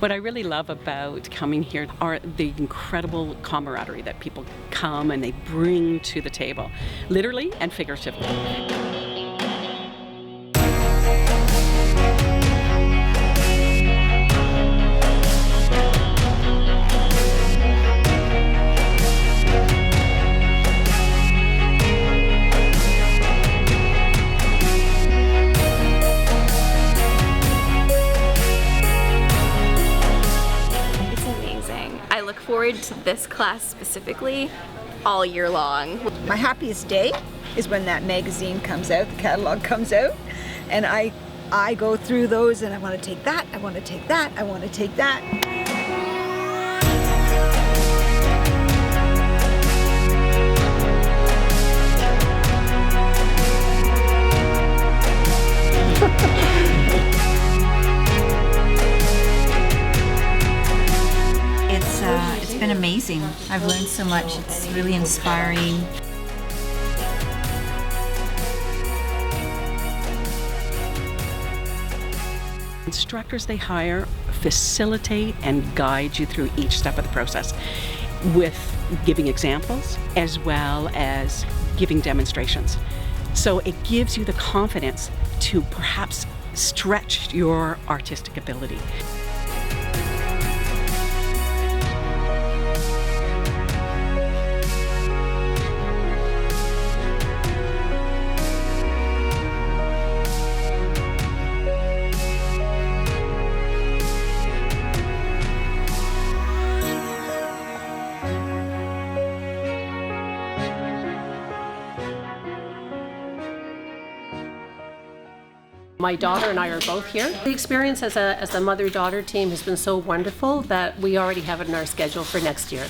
What I really love about coming here are the incredible camaraderie that people come and they bring to the table, literally and figuratively. I look forward to this class specifically all year long. My happiest day is when that magazine comes out, the catalog comes out, and I go through those and I want to take that, I want to take that, I want to take that. It's been amazing. I've learned so much. It's really inspiring. Instructors they hire facilitate and guide you through each step of the process with giving examples as well as giving demonstrations. So it gives you the confidence to perhaps stretch your artistic ability. My daughter and I are both here. The experience as a mother-daughter team has been so wonderful that we already have it in our schedule for next year.